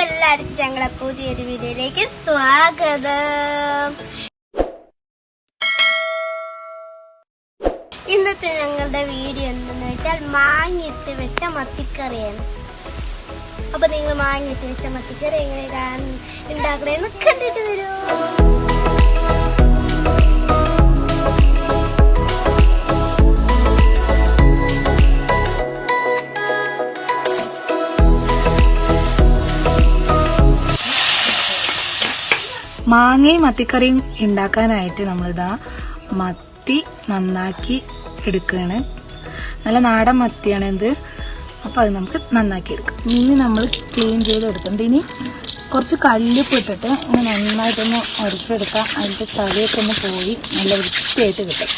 എല്ലാവർക്കും ഞങ്ങളുടെ പുതിയൊരു വീഡിയോയിലേക്ക് സ്വാഗതം. ഇന്നത്തെ ഞങ്ങളുടെ വീഡിയോ എന്തെന്ന് വെച്ചാൽ മാങ്ങിയിട്ട് വെച്ച മത്തിക്കറിയാണ്. അപ്പൊ നിങ്ങൾ മാങ്ങിയിട്ട് വെച്ച മത്തിക്കറി എങ്ങനെയാണ് ഉണ്ടാക്കണേന്ന് കണ്ടിട്ട് വരൂ. മാങ്ങയും മത്തിക്കറിയും ഉണ്ടാക്കാനായിട്ട് നമ്മളിതാ മത്തി നന്നാക്കി എടുക്കുകയാണ്. നല്ല നാടൻ മത്തിയാണ് ഇത്. അപ്പോൾ അത് നമുക്ക് നന്നാക്കി എടുക്കാം. മീൻ നമ്മൾ ക്ലീൻ ചെയ്ത് എടുക്കുന്നുണ്ട്. ഇനി കുറച്ച് കല്ലുപ്പ് ഇട്ടിട്ട് നന്നായിട്ടൊന്ന് ഉടച്ചെടുക്കാം. അതിൻ്റെ തലയൊക്കെ ഒന്ന് പോയി നല്ല വൃത്തിയായിട്ട് കിട്ടും.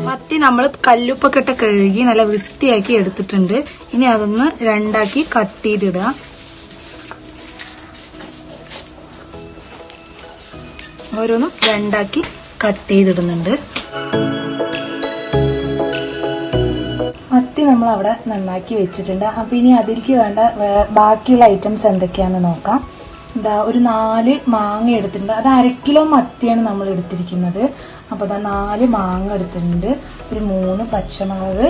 മത്തി നമ്മൾ കല്ലുപ്പൊക്കെ ഇട്ട് കഴുകി നല്ല വൃത്തിയാക്കി എടുത്തിട്ടുണ്ട്. ഇനി അതൊന്ന് രണ്ടാക്കി കട്ട് ചെയ്തിടുക. ഓരോന്നും രണ്ടാക്കി കട്ട് ചെയ്തിടുന്നുണ്ട്. മത്തി നമ്മൾ അവിടെ നന്നാക്കി വെച്ചിട്ടുണ്ട്. അപ്പൊ ഇനി അതിലേക്ക് വേണ്ട ബാക്കിയുള്ള ഐറ്റംസ് എന്തൊക്കെയാണെന്ന് നോക്കാം. എന്താ ഒരു 4 മാങ്ങ എടുത്തിട്ടുണ്ട്. അത് 1/2 കിലോ മത്തിയാണ് നമ്മൾ എടുത്തിരിക്കുന്നത്. അപ്പോൾ അതാ 4 മാങ്ങ എടുത്തിട്ടുണ്ട്. ഒരു 3 പച്ചമുളക്,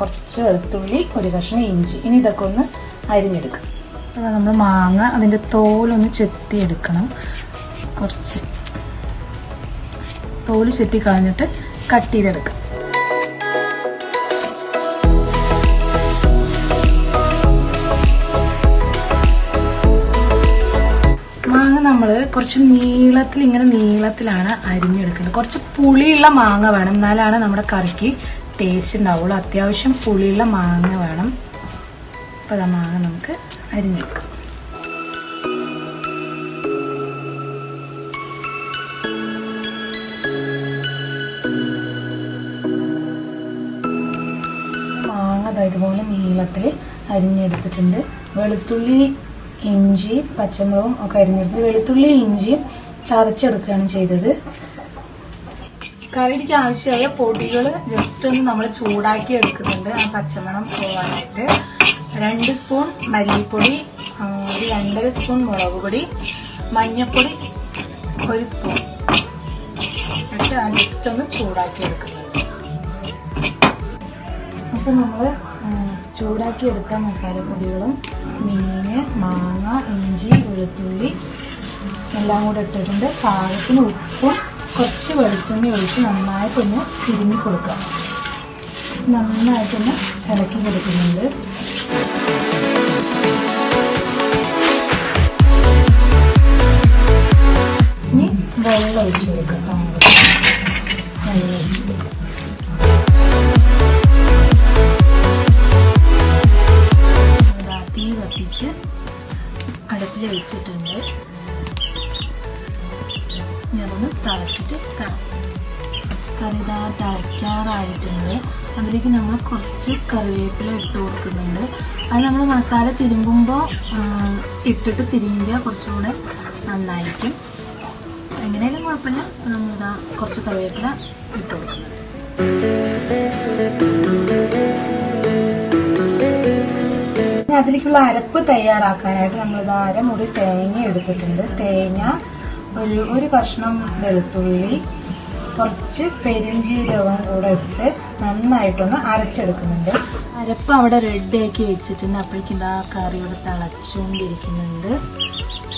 കുറച്ച് വെളുത്തുള്ളി, ഒരു കഷ്ണം ഇഞ്ചി. ഇനി ഇതൊക്കെ ഒന്ന് അരിഞ്ഞെടുക്കാം. അതാ നമ്മൾ മാങ്ങ അതിൻ്റെ തോലൊന്ന് ചെത്തിയെടുക്കണം. കുറച്ച് തോല് ചെത്തി കളഞ്ഞിട്ട് കട്ട് ചെയ്തെടുക്കാം. നമ്മൾ കുറച്ച് നീളത്തിലാണ് അരിഞ്ഞെടുക്കേണ്ടത്. കുറച്ച് പുളിയുള്ള മാങ്ങ വേണം, എന്നാലാണ് നമ്മുടെ കറിക്ക് ടേസ്റ്റ് ഉണ്ടാവുള്ളൂ. അത്യാവശ്യം പുളിയുള്ള മാങ്ങ വേണം. അപ്പോൾ ആ മാങ്ങ നമുക്ക് അരിഞ്ഞെടുക്കാം. മാങ്ങ ഇതുപോലെ നീളത്തിൽ അരിഞ്ഞെടുത്തിട്ടുണ്ട്. വെളുത്തുള്ളി, ഇഞ്ചി, പച്ചമുളകും ഒക്കെ അരിഞ്ഞെടുത്ത് വെളുത്തുള്ളി ഇഞ്ചിയും ചതച്ചെടുക്കുകയാണ് ചെയ്തത്. കറിക്ക് ആവശ്യമായ പൊടികൾ ജസ്റ്റ് ഒന്ന് നമ്മൾ ചൂടാക്കി എടുക്കുന്നുണ്ട്. ആ പച്ചമണം പോകാനായിട്ട് 2 സ്പൂൺ മല്ലിപ്പൊടി, ഒരു 2.5 സ്പൂൺ മുളക് പൊടി, മഞ്ഞൾപ്പൊടി 1 സ്പൂൺ എന്നിട്ട് ആ ജസ്റ്റ് ഒന്ന് ചൂടാക്കി എടുക്കുന്നുണ്ട്. അപ്പോൾ നമ്മൾ ചൂടാക്കി എടുത്ത മസാലപ്പൊടികളും മീന്, മാങ്ങ, ഇഞ്ചി, വെളുത്തുള്ളി എല്ലാം കൂടെ ഇട്ടിട്ടുണ്ട്. പാകത്തിന് ഉപ്പും കുറച്ച് വെളിച്ചെണ്ണ ഒഴിച്ച് നന്നായിട്ടൊന്ന് തിരുമ്മി കൊടുക്കുക. നന്നായിട്ടൊന്ന് ഇളക്കി കൊടുക്കുന്നുണ്ട്. ഇനി വെള്ളം ഒഴിച്ച് കൊടുക്കുക. വെള്ളം ഒഴിച്ച് കൊടുക്കുക. തീ കത്തിച്ച് അടുപ്പിൽ വെച്ചിട്ടുണ്ട്. ഞാനൊന്ന് തിളച്ചിട്ട് കറി തിളയ്ക്കാറായിട്ടുണ്ട്. അതിലേക്ക് നമ്മൾ കുറച്ച് കറിവേപ്പില ഇട്ട് കൊടുക്കുന്നുണ്ട്. അത് നമ്മൾ മസാല തിരുമ്പുമ്പോൾ ഇട്ടിട്ട് തിരുമ്പിയാൽ കുറച്ചുകൂടെ നന്നായിരിക്കും. എങ്ങനെയാലും കുഴപ്പമില്ല. നമ്മളിതാ കുറച്ച് കറിവേപ്പില ഇട്ട് കൊടുക്കുന്നുണ്ട്. അതിലേക്കുള്ള അരപ്പ് തയ്യാറാക്കാനായിട്ട് നമ്മളിത് 1/2 മുറി തേങ്ങ എടുത്തിട്ടുണ്ട്. തേങ്ങ, ഒരു കഷ്ണം വെളുത്തുള്ളി, കുറച്ച് പെരിഞ്ചീരകം കൂടെ ഇട്ട് നന്നായിട്ടൊന്ന് അരച്ചെടുക്കുന്നുണ്ട്. അരപ്പ് അവിടെ റെഡിയാക്കി വെച്ചിട്ടുണ്ട്. അപ്പോഴേക്കും ഇതാ കറിയോടെ തിളച്ചുകൊണ്ടിരിക്കുന്നുണ്ട്.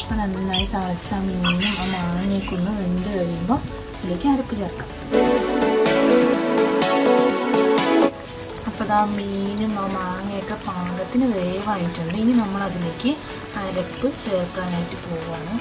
അപ്പം നന്നായി തിളച്ച മീനും ആ മാങ്ങയൊക്കെ ഒന്ന് വെന്ത് കഴിയുമ്പോൾ അതിലേക്ക് അരപ്പ് ചേർക്കാം. അപ്പോൾ ആ മീനും ആ മാങ്ങയൊക്കെ പാകത്തിന് വേവായിട്ടുണ്ട്. ഇനി നമ്മൾ അതിലേക്ക് അരപ്പ് ചേർക്കാനായിട്ട് പോവുകയാണ്.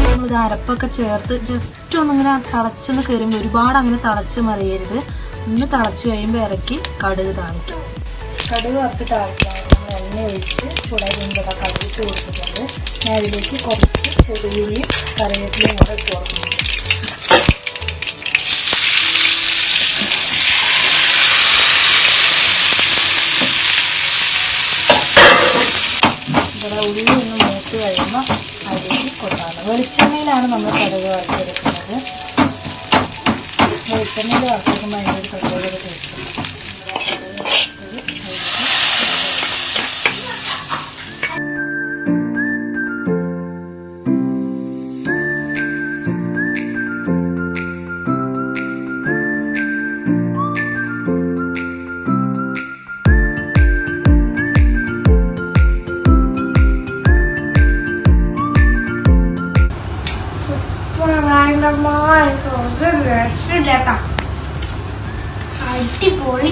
നമ്മളിത് അരപ്പൊക്കെ ചേർത്ത് ജസ്റ്റ് ഒന്നിങ്ങനെ തിളച്ചെന്ന് കയറുമ്പോൾ ഒരുപാട് അങ്ങനെ തിളച്ച് മറിയരുത്. ഒന്ന് തിളച്ച് കഴിയുമ്പോൾ ഇറക്കി കടുക് താളിക്കും. കടുക് വറുത്ത് താളിക്കാൻ നമ്മൾ എണ്ണ ഒഴിച്ച് ചൂടായി വരുമ്പോൾ കടുക് ഇട്ട് കൊടുത്തിട്ടുണ്ട്. ഞാൻ അതിലേക്ക് കുറച്ച് ചെറിയുള്ളിയും കറിവേപ്പിലയും കൂടെ ഇട്ട് കൊടുക്കുന്നുണ്ട്. ഉള്ളി ഒന്ന് മൂത്ത് കഴിയുമ്പോൾ അരിയിൽ കൊണ്ടാണ്. വെളിച്ചെണ്ണയിലാണ് നമ്മൾ കടുക് വറുത്തെടുക്കുന്നത്. വെളിച്ചെണ്ണയിൽ വറുത്തെടുക്കുമ്പോൾ അതിൻ്റെ ഒരു പ്രത്യേക ഒരു ടേസ്റ്റ്. അടിപൊളി.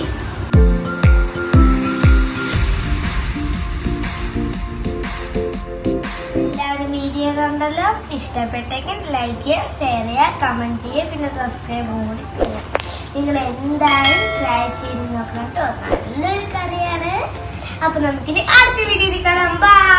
എല്ലാവരും വീഡിയോ കണ്ടല്ലോ. ഇഷ്ടപ്പെട്ടെങ്കിൽ ലൈക്ക് ചെയ്യുക, ഷെയർ ചെയ്യുക, കമന്റ് ചെയ്യുക, പിന്നെ സബ്സ്ക്രൈബ് കൂടി ചെയ്യുക. നിങ്ങൾ എന്തായാലും ട്രൈ ചെയ്ത് നോക്കണം കേട്ടോ. നല്ലൊരു കറിയാണ്. അപ്പൊ നമുക്കിനി അടുത്ത വീഡിയോയിൽ കാണാം. ബൈ.